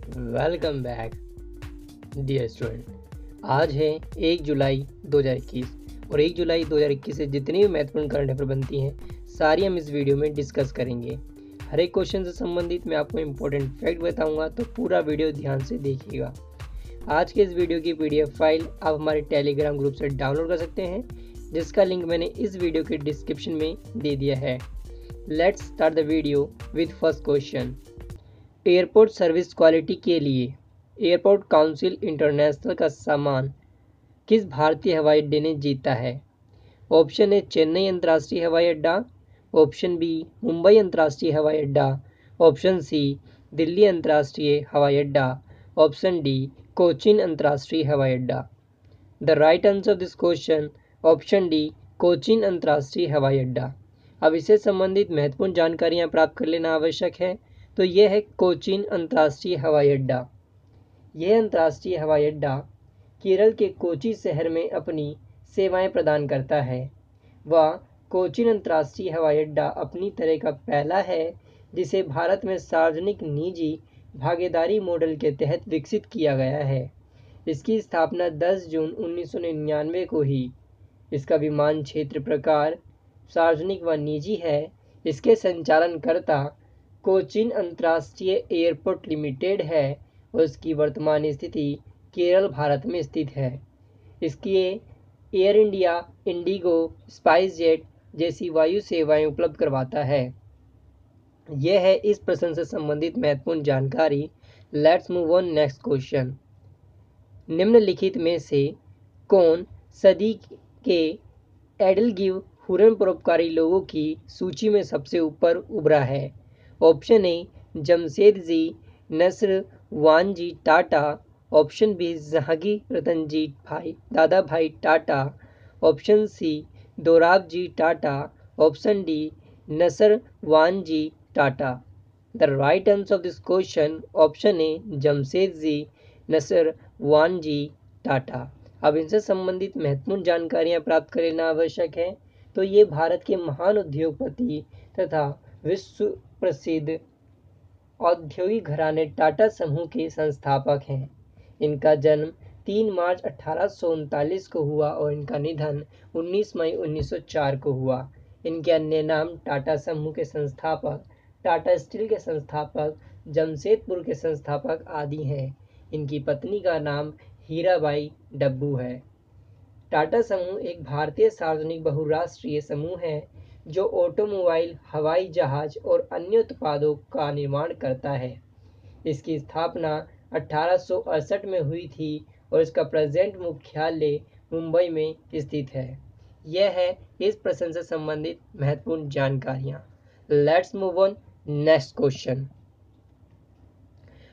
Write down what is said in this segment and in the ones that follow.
Welcome back dear student. आज है 1 जुलाई 2021 और 1 जुलाई 2021 से जितनी भी महत्वपूर्ण करंट अफेयर बनती हैं सारी हम इस वीडियो में डिस्कस करेंगे। हर एक क्वेश्चन से संबंधित मैं आपको इंपॉर्टेंट फैक्ट बताऊंगा, तो पूरा वीडियो ध्यान से देखिएगा। आज के इस वीडियो की PDF फाइल आप हमारे टेलीग्राम ग्रुप से डाउनलोड कर सकते हैं, जिसका लिंक मैंने इस वीडियो के डिस्क्रिप्शन में दे दिया है। Let's start the video with first question. Airport service quality के लिए एयरपोर्ट काउंसिल इंटरनेशनल का सम्मान किस भारतीय हवाई अड्डे ने जीता है? ऑप्शन ए चेन्नई अंतर्राष्ट्रीय हवाई अड्डा, ऑप्शन बी मुंबई अंतर्राष्ट्रीय हवाई अड्डा, ऑप्शन सी दिल्ली अंतर्राष्ट्रीय हवाई अड्डा, ऑप्शन डी कोचीन अंतर्राष्ट्रीय हवाई अड्डा। The right answer of this question option D Cochin अंतर्राष्ट्रीय हवाई अड्डा। अब इससे संबंधित महत्वपूर्ण जानकारियां प्राप्त कर लेना आवश्यक है। तो यह है कोचीन अंतर्राष्ट्रीय हवाई अड्डा। यह अंतर्राष्ट्रीय हवाई अड्डा केरल के कोची शहर में अपनी सेवाएं प्रदान करता है। वह कोचीन अंतर्राष्ट्रीय हवाई अड्डा अपनी तरह का पहला है जिसे भारत में सार्वजनिक निजी भागीदारी मॉडल के तहत विकसित किया गया है। इसकी स्थापना 10 जून 1999 को ही। इसका विमान क्षेत्र प्रकार सार्वजनिक व निजी है। इसके संचालनकर्ता कोचीन अंतर्राष्ट्रीय एयरपोर्ट लिमिटेड है और इसकी वर्तमान स्थिति केरल, भारत में स्थित है। इसकी air India, Indigo, spice jet जैसी वायु सेवाएं उपलब्ध करवाता है। यह है इस प्रश्न से संबंधित महत्वपूर्ण जानकारी। Let's move on next question. निम्नलिखित में से कौन सदी के एडलगिव हुर्रियत परोपकारी लोगों की सूची में सबसे ऊपर उभरा है? Option A Jamshedji Nusserwanji Tata, option B Jehangir Ratanji Dadabhoy Tata, option C Dorabji Tata, option D Nusserwanji Tata. The right answer of this question option A Jamshedji Nusserwanji Tata. अब इनसे संबंधित महत्वपूर्ण जानकारियां प्राप्त कर लेना आवश्यक है। तो ये भारत के महान उद्योगपति तथा विश्व प्रसिद्ध औद्योगिक घराने टाटा समूह के संस्थापक हैं। इनका जन्म 3 मार्च 1839 को हुआ और इनका निधन 19 मई 1904 को हुआ। इनके अन्य नाम टाटा समूह के संस्थापक, टाटा स्टील के संस्थापक, जमशेदपुर के संस्थापक आदि हैं। इनकी पत्नी का नाम हीराबाई डब्बू है। टाटा समूह एक भारतीय सार्वजनिक बहुराष्ट्रीय समूह है जो ऑटोमोबाइल, हवाई जहाज और अन्य उत्पादों का निर्माण करता है। इसकी स्थापना 1868 में हुई थी और इसका प्रेजेंट मुख्यालय मुंबई में स्थित है। यह है इस प्रश्न से संबंधित महत्वपूर्ण जानकारियां। Let's move on next question.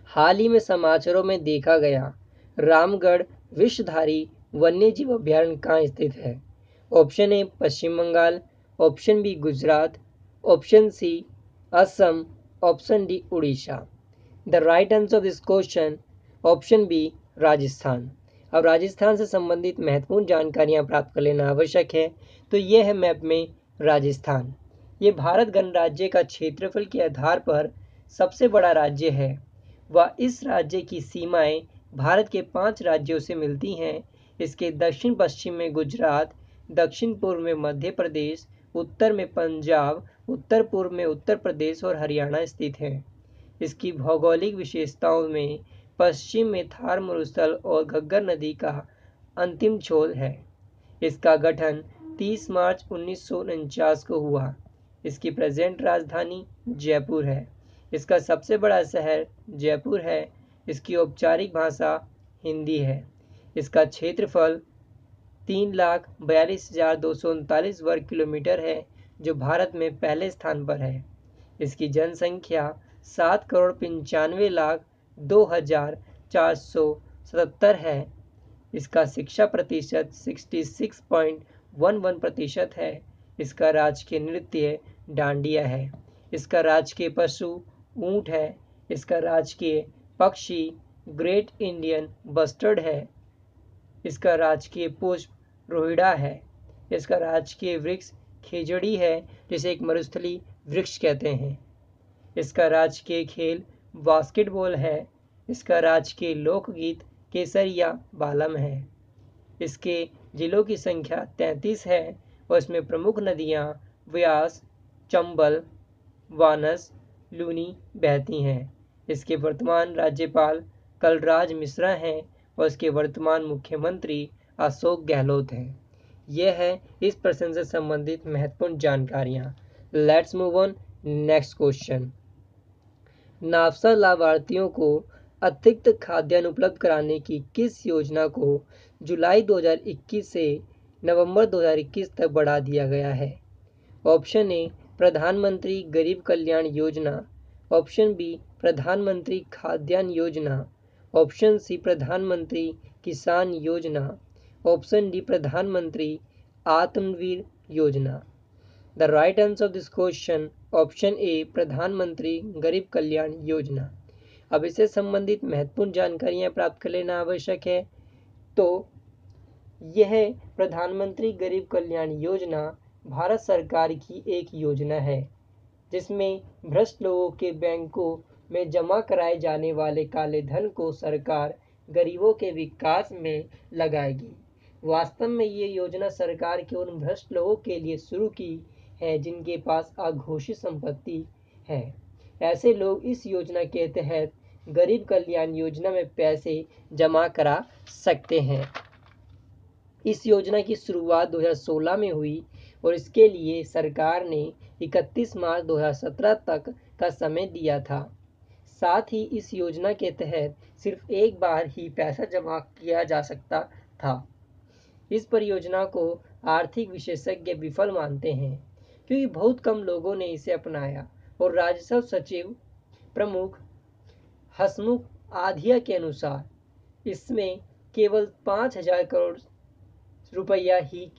हाल ही में समाचारों में देखा गया रामगढ़ विषधारी वन्यजीव अभयारण्य कहाँ स्थित है? Option A Paschim Bengal, option B Gujarat, option C Assam, option D Orissa. The right answer of this question option B Rajasthan. अब राजस्थान से संबंधित महत्वपूर्ण जानकारियां प्राप्त कर लेना आवश्यक है। तो यह है मैप में राजस्थान। ये भारत गणराज्य का क्षेत्रफल के आधार पर सबसे बड़ा राज्य है। वह इस राज्य की सीमाएं भारत के 5 राज्यों से मिलती हैं। इसके दक्षिण पश्चिम में गुजरात, दक्षिण पूर्व में मध्य प्रदेश, उत्तर में पंजाब, उत्तर पूर्व में उत्तर प्रदेश और हरियाणा स्थित है। इसकी भौगोलिक विशेषताओं में पश्चिम में थार मरुस्थल और घग्गर नदी का अंतिम छोर है। इसका गठन 30 मार्च 1949 को हुआ। इसकी प्रेजेंट राजधानी जयपुर है। इसका सबसे बड़ा शहर जयपुर है। इसकी औपचारिक भाषा हिंदी है। इसका क्षेत्रफल 3,42,239 वर्ग किलोमीटर है, जो भारत में पहले स्थान पर है। इसकी जनसंख्या 7,95,02,477 है। इसका शिक्षा प्रतिशत 66.11% है। इसका राजकीय नृत्य डांडिया है। इसका राजकीय पशु ऊंट है। इसका राजकीय पक्षी ग्रेट इंडियन बस्टर्ड है। इसका राजकीय पुष्प रोहिड़ा है। इसका राजकीय वृक्ष खेजड़ी है, जिसे एक मरुस्थलीय वृक्ष कहते हैं। इसका राजकीय खेल बास्केटबॉल है। इसका राजकीय लोकगीत केसरिया बालम है। इसके जिलों की संख्या 33 है और इसमें प्रमुख नदियां व्यास, चंबल, वानस, लूनी बहती हैं। इसके वर्तमान राज्यपाल कलराज मिश्रा हैं और इसके वर्तमान मुख्यमंत्री अशोक गहलोत हैं। यह है इस प्रश्न से संबंधित महत्वपूर्ण जानकारियां। Let's move on next question. नाफसा लाभार्थियों को अतिरिक्त खाद्यान्न उपलब्ध कराने की किस योजना को जुलाई 2021 से नवंबर 2021 तक बढ़ा दिया गया है? ऑप्शन ए प्रधानमंत्री गरीब कल्याण योजना, ऑप्शन बी प्रधानमंत्री खाद्यान्न योजना, ऑप्शन सी प्रधानमंत्री किसान योजना, ऑप्शन डी प्रधानमंत्री आत्मवीर योजना। The right answer of this question option ए प्रधानमंत्री गरीब कल्याण योजना। अब इससे संबंधित महत्वपूर्ण जानकारियां प्राप्त कर लेना आवश्यक है। तो यह प्रधानमंत्री गरीब कल्याण योजना भारत सरकार की एक योजना है जिसमें भ्रष्ट लोगों के बैंकों में जमा कराए जाने वाले काले धन को सरकार गरीबों के विकास में लगाएगी। वास्तव में ये योजना सरकार के उन भ्रष्ट लोगों के लिए शुरू की है जिनके पास अघोषित संपत्ति है। ऐसे लोग इस योजना के तहत गरीब कल्याण योजना में पैसे जमा करा सकते हैं। इस योजना की शुरुआत 2016 में हुई और इसके लिए सरकार ने 31 मार्च 2017 तक का समय दिया था। साथ ही इस योजना के तहत सिर्फ एक बार ही पैसा जमा किया जा सकता था। इस परियोजना को आर्थिक विशेषज्ञ विफल मानते हैं क्योंकि बहुत कम लोगों ने इसे अपनाया और राजस्व सचिव प्रमुख हसमुख आधिया के अनुसार इसमें केवल 5,000 करोड़ रुपया ही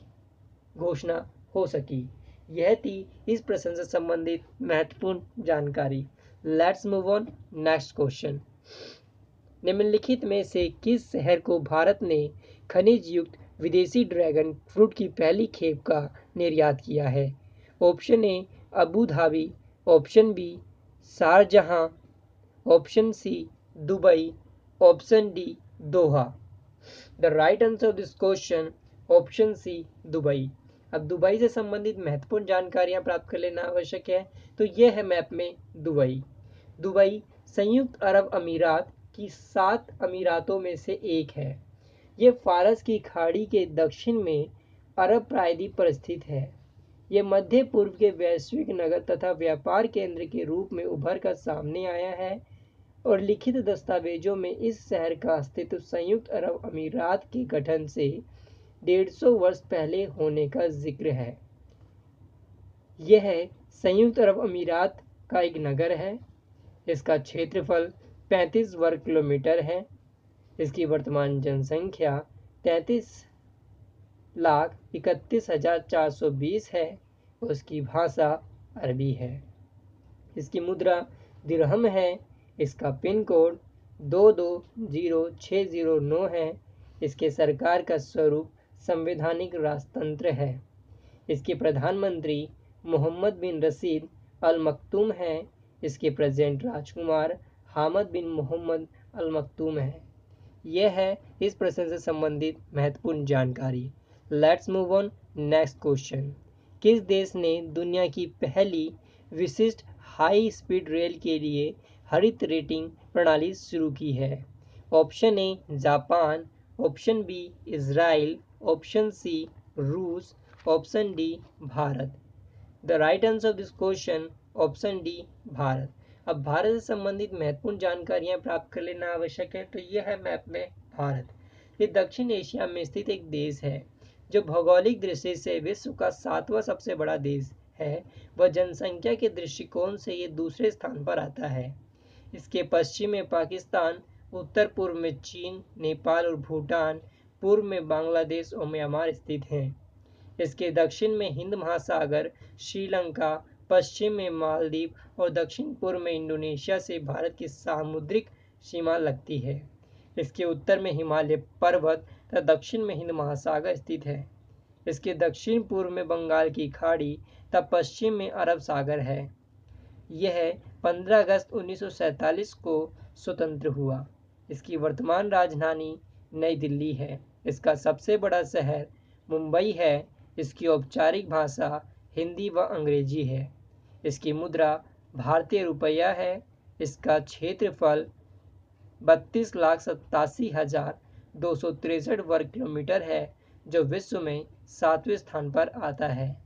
घोषणा हो सकी। यह थी इस प्रश्न से संबंधित महत्वपूर्ण जानकारी। Let's move on next question. निम्नलिखित में से किस शहर को भारत ने खनिज युक्त विदेशी ड्रैगन फ्रूट की पहली खेप का निर्यात किया है? Option A Abu Dhabi, option B Sharjah, option C Dubai, option D Doha. The right answer of this question option C Dubai. अब दुबई से संबंधित महत्वपूर्ण जानकारियां प्राप्त कर लेना आवश्यक है। तो यह है मैप में दुबई। दुबई संयुक्त अरब अमीरात की 7 अमीरातों में से एक है। यह फारस की खाड़ी के दक्षिण में अरब प्रायद्वीप पर स्थित है। यह मध्य पूर्व के वैश्विक नगर तथा व्यापार केंद्र के रूप में उभर कर सामने आया है और लिखित दस्तावेजों में इस शहर का अस्तित्व संयुक्त अरब अमीरात के गठन से 150 वर्ष पहले होने का जिक्र है। यह संयुक्त अरब अमीरात का एक नगर है। इसका क्षेत्रफल 35 वर्ग किलोमीटर है। इसकी वर्तमान जनसंख्या 33,31,420 है। उसकी भाषा अरबी है। इसकी मुद्रा दिरहम है। इसका पिन कोड 220609 है। इसके सरकार का स्वरूप संवैधानिक राजतंत्र है। इसके प्रधानमंत्री मोहम्मद बिन रशीद अल मखतूम हैं। इसके प्रेसिडेंट राजकुमार हामिद बिन मोहम्मद अल मखतूम हैं। यह है इस प्रश्न से संबंधित महत्वपूर्ण जानकारी। Let's move on next question. किस देश ने दुनिया की पहली विशिष्ट हाई स्पीड रेल के लिए हरित रेटिंग प्रणाली शुरू की है? Option A Japan, option B Israel, option C रूस, option D Bharat. The right answer of this question option D Bharat. अब भारत से संबंधित महत्वपूर्ण जानकारियां प्राप्त कर लेना आवश्यक है। तो यह है मैप में भारत। ये दक्षिण एशिया में स्थित एक देश है जो भौगोलिक दृष्टि से विश्व का 7वां सबसे बड़ा देश है। वह जनसंख्या के दृष्टिकोण से ये दूसरे स्थान पर आता है। इसके पश्चिम में पाकिस्तान, उत्तर पूर्व में चीन, नेपाल और भूटान, पूर्व में बांग्लादेश और म्यांमार स्थित हैं। इसके दक्षिण में हिंद महासागर, श्रीलंका, पश्चिम में मालदीव और दक्षिण पूर्व में इंडोनेशिया से भारत की सामुद्रिक सीमा लगती है। इसके उत्तर में हिमालय पर्वत तथा दक्षिण में हिंद महासागर स्थित है। इसके दक्षिण पूर्व में बंगाल की खाड़ी तथा पश्चिम में अरब सागर है। यह 15 अगस्त 1947 को स्वतंत्र हुआ। इसकी वर्तमान राजधानी नई दिल्ली है। इसका सबसे बड़ा शहर मुंबई है। इसकी औपचारिक भाषा हिंदी व अंग्रेजी है। इसकी मुद्रा भारतीय रुपया है। इसका क्षेत्रफल 32,87,263 वर्ग किलोमीटर है, जो विश्व में 7वें स्थान पर आता है।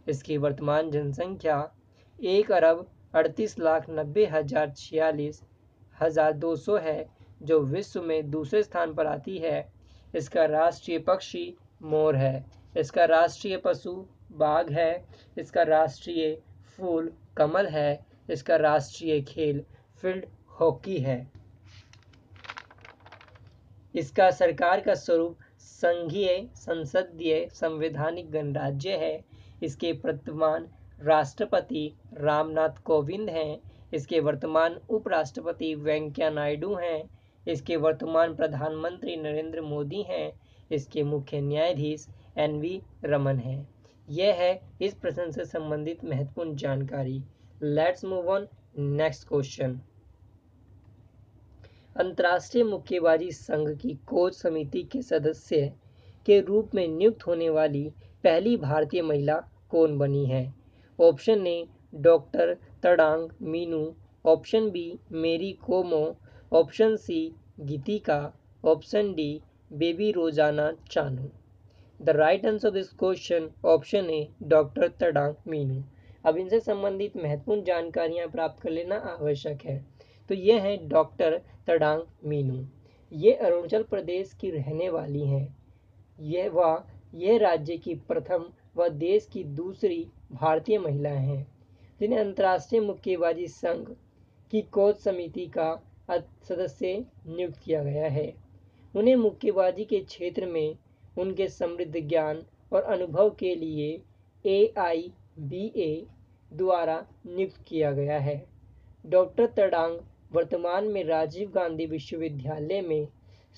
इसकी वर्तमान जनसंख्या 1,38,90,46,200 है, जो विश्व में दूसरे स्थान पर आती है। इसका राष्ट्रीय पक्षी मोर है। इसका राष्ट्रीय पशु बाघ है। इसका राष्ट्रीय फूल कमल है। इसका राष्ट्रीय खेल फील्ड हॉकी है। इसका सरकार का स्वरूप संघीय संसदीय संवैधानिक गणराज्य है। इसके वर्तमान राष्ट्रपति रामनाथ कोविंद हैं। इसके वर्तमान उपराष्ट्रपति वेंकैया नायडू हैं। इसके वर्तमान प्रधानमंत्री नरेंद्र मोदी हैं। इसके मुख्य न्यायाधीश एन.वी. रमन हैं। यह है इस प्रश्न से संबंधित महत्वपूर्ण जानकारी। Let's move on next question. अंतर्राष्ट्रीय मुक्केबाजी संघ की कोच समिति के सदस्य के रूप में नियुक्त होने वाली पहली भारतीय महिला कौन बनी है? Option A doctor Tadang Meenu, option B Mary Kom, option C Geetika, option D Baby Rojana Chanu. The right answer of this question option A doctor Tadang Meenu. अब इनसे संबंधित महत्वपूर्ण जानकारियां प्राप्त कर लेना आवश्यक है। तो ये है डॉक्टर तड़ांग मीनू। ये अरुणाचल प्रदेश की रहने वाली हैं। यह राज्य की प्रथम व देश की दूसरी भारतीय महिला हैं जिन्हें अंतर्राष्ट्रीय मुक्केबाजी संघ की कोच समिति का सदस्य नियुक्त किया गया है। उन्हें मुक्केबाजी के क्षेत्र में उनके समृद्ध ज्ञान और अनुभव के लिए AIBA द्वारा नियुक्त किया गया है। डॉक्टर तड़ांग वर्तमान में राजीव गांधी विश्वविद्यालय में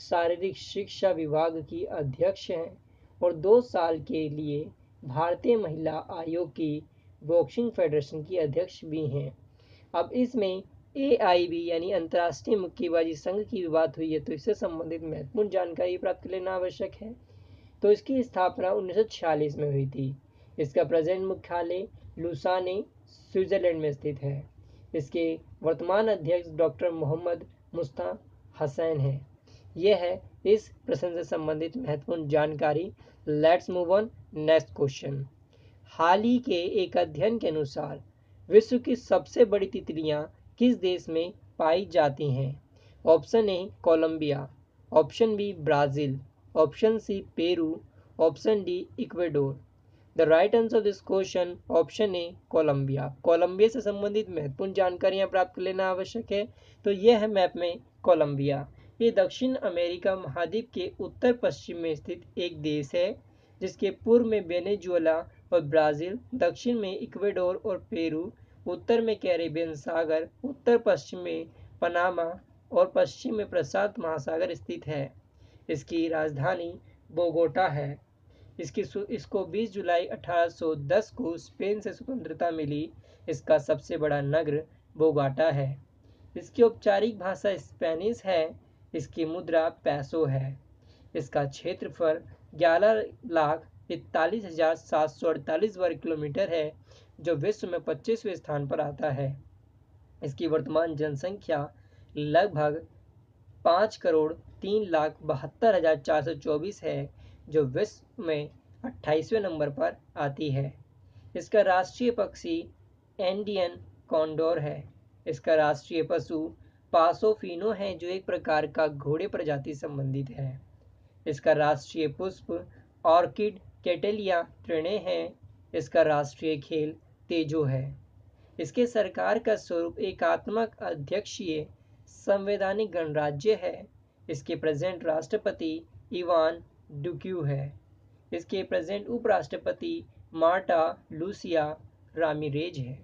शारीरिक शिक्षा विभाग की अध्यक्ष हैं और 2 साल के लिए भारतीय महिला आयोग की बॉक्सिंग फेडरेशन की अध्यक्ष भी हैं। अब इसमें AIB यानी अंतर्राष्ट्रीय मुक्केबाजी संघ की बात हुई है, तो इससे संबंधित महत्वपूर्ण जानकारी प्राप्त कर लेना आवश्यक है। तो इसकी स्थापना 1946 में हुई थी। इसका प्रेजेंट मुख्यालय लुसाने स्विट्जरलैंड में स्थित है। इसके वर्तमान अध्यक्ष डॉक्टर मोहम्मद मुस्ता हसैन हैं। यह है इस प्रश्न से संबंधित महत्वपूर्ण जानकारी। Let's move on next question. हाल ही के एक अध्ययन के अनुसार विश्व की सबसे बड़ी तितलियां किस देश में पाई जाती हैं? Option A Colombia, option B Brazil, option C Peru, option D Ecuador. The right answer of this question option A Colombia. Colombia से संबंधित महत्वपूर्ण जानकारियां प्राप्त कर लेना आवश्यक है। तो यह है मैप में कोलंबिया। ये दक्षिण अमेरिका महाद्वीप के उत्तर पश्चिम में स्थित एक देश है, जिसके पूर्व में वेनेजुएला और ब्राज़ील, दक्षिण में इक्वेडोर और पेरू, उत्तर में कैरेबियन सागर, उत्तर पश्चिम में पनामा और पश्चिम में प्रशांत महासागर स्थित है। इसकी राजधानी बोगोटा है। इसको 20 जुलाई 1810 को स्पेन से स्वतंत्रता मिली। इसका सबसे बड़ा नगर बोगोटा है। इसकी औपचारिक भाषा स्पेनिश है। इसकी मुद्रा पैसो है। इसका क्षेत्रफल 11,41,748 वर्ग किलोमीटर है, जो विश्व में 25वें स्थान पर आता है। इसकी वर्तमान जनसंख्या लगभग 5,03,72,424 है, जो विश्व में 28वें नंबर पर आती है। इसका राष्ट्रीय पक्षी इंडियन कॉन्डोर है। इसका राष्ट्रीय पशु पासोफिनो है, जो एक प्रकार का घोड़े प्रजाति संबंधित है। इसका राष्ट्रीय पुष्प ऑर्किड कैटेलिया त्रिणे है। इसका राष्ट्रीय खेल तेजो है। इसके सरकार का स्वरूप एकात्मक अध्यक्षीय संवैधानिक गणराज्य है। इसके प्रेजेंट राष्ट्रपति इवान डुक्यू है। इसके प्रेजेंट उपराष्ट्रपति मार्टा लूसिया रामिरेज है।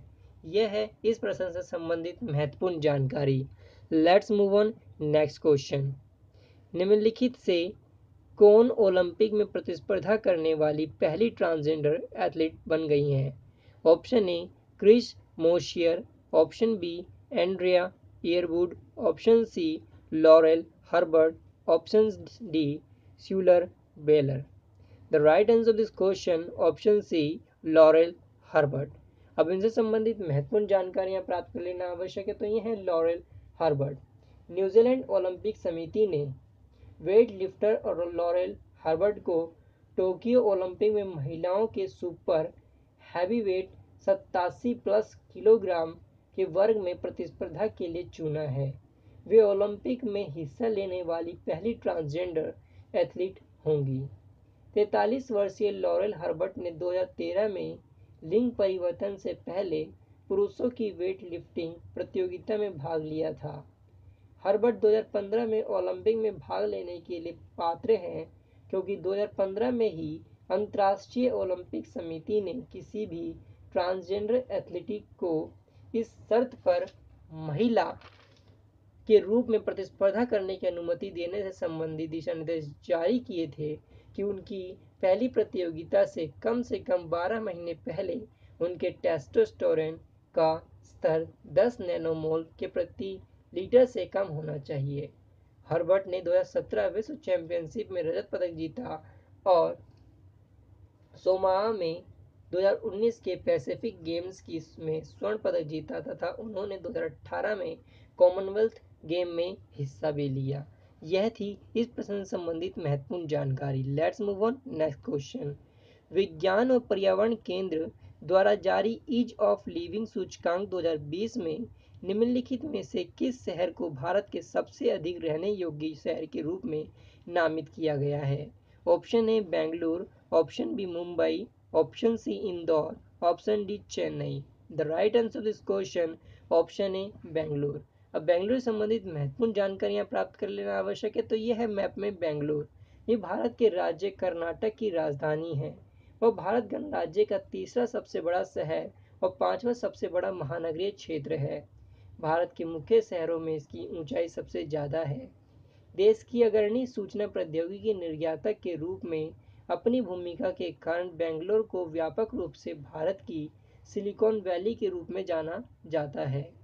यह है इस प्रश्न से संबंधित महत्वपूर्ण जानकारी। Let's move on next question. निम्नलिखित से कौन ओलंपिक में प्रतिस्पर्धा करने वाली पहली ट्रांसजेंडर एथलीट बन गई हैं? Option A Chris Mosier, option B Andrea Yearwood, option C Laurel Herbert. Options D. Schuyler Baylor. The right answer of this question option C. Laurel Herbert. अब इनसे संबंधित महत्वपूर्ण जानकारियां प्राप्त कर लेना आवश्यक है, तो ये है लॉरेल हर्बर्ट। न्यूजीलैंड ओलंपिक समिति ने वेट लिफ्टर और लॉरेल हर्बर्ट को टोक्यो ओलंपिक में महिलाओं के सुपर हैवीवेट 87+ किलोग्राम के वर्ग में प्रतिस्पर्धा के लिए चुना है। वे ओलंपिक में हिस्सा लेने वाली पहली ट्रांसजेंडर एथलीट होंगी। 43 वर्षीय लॉरेल हर्बर्ट ने 2013 में लिंग परिवर्तन से पहले पुरुषों की वेट लिफ्टिंग प्रतियोगिता में भाग लिया था। हर्बर्ट 2015 में ओलंपिक में भाग लेने के लिए पात्र हैं क्योंकि 2015 में ही अंतर्राष्ट्रीय ओलंपिक समिति ने किसी भी ट्रांसजेंडर एथलीट को इस शर्त पर महिला के रूप में प्रतिस्पर्धा करने की अनुमति देने से संबंधित दिशा निर्देश जारी किए थे कि उनकी पहली प्रतियोगिता से कम 12 महीने पहले उनके टेस्टोस्टेरोन का स्तर 10 नैनोमोल के प्रति लीटर से कम होना चाहिए। हर्बर्ट ने 2017 विश्व चैंपियनशिप में रजत पदक जीता और सोमाआ में 2019 के पैसिफिक गेम्स में स्वर्ण पदक जीता तथा उन्होंने 2018 में कॉमनवेल्थ गेम में हिस्सा भी लिया। यह थी इस प्रश्न से संबंधित महत्वपूर्ण जानकारी। Let's move on next question. विज्ञान और पर्यावरण केंद्र द्वारा जारी ईज ऑफ लिविंग सूचकांक 2020 में निम्नलिखित में से किस शहर को भारत के सबसे अधिक रहने योग्य शहर के रूप में नामित किया गया है? Option A Bengaluru, option B Mumbai, option C Indore, option D Chennai. The right answer of this question option A Bengaluru. अब बेंगलुरु संबंधित महत्वपूर्ण जानकारियां प्राप्त कर लेना आवश्यक है, तो यह है मैप में बेंगलुरु। ये भारत के राज्य कर्नाटक की राजधानी है। वह भारत गणराज्य का तीसरा सबसे बड़ा शहर और 5वां सबसे बड़ा महानगरीय क्षेत्र है। भारत के मुख्य शहरों में इसकी ऊंचाई सबसे ज़्यादा है। देश की अग्रणी सूचना प्रौद्योगिकी निर्यातक के रूप में अपनी भूमिका के कारण बेंगलुरु को व्यापक रूप से भारत की सिलिकॉन वैली के रूप में जाना जाता है।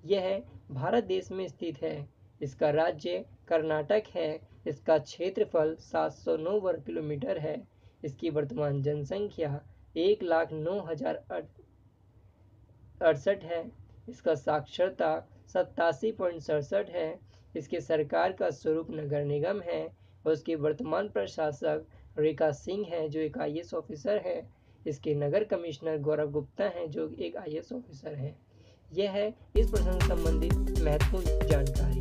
यह भारत देश में स्थित है। इसका राज्य कर्नाटक है। इसका क्षेत्रफल 709 वर्ग किलोमीटर है। इसकी वर्तमान जनसंख्या 1,09,068 है। इसका साक्षरता 87.67 है। इसके सरकार का स्वरूप नगर निगम है और उसके वर्तमान प्रशासक रेखा सिंह है जो एक IAS ऑफिसर है। इसके नगर कमिश्नर गौरव गुप्ता हैं जो एक IAS ऑफिसर है। यह है इस प्रश्न से संबंधित महत्वपूर्ण जानकारी।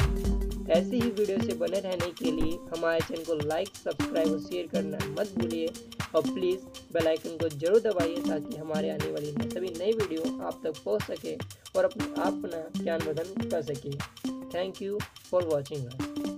ऐसी ही वीडियो से बने रहने के लिए हमारे चैनल को लाइक, सब्सक्राइब और शेयर करना मत भूलिए और प्लीज़ बेल आइकन को जरूर दबाइए ताकि हमारे आने वाली सभी नई वीडियो आप तक पहुंच सके और अपना ज्ञानवर्धन कर सके। Thank you for watching us.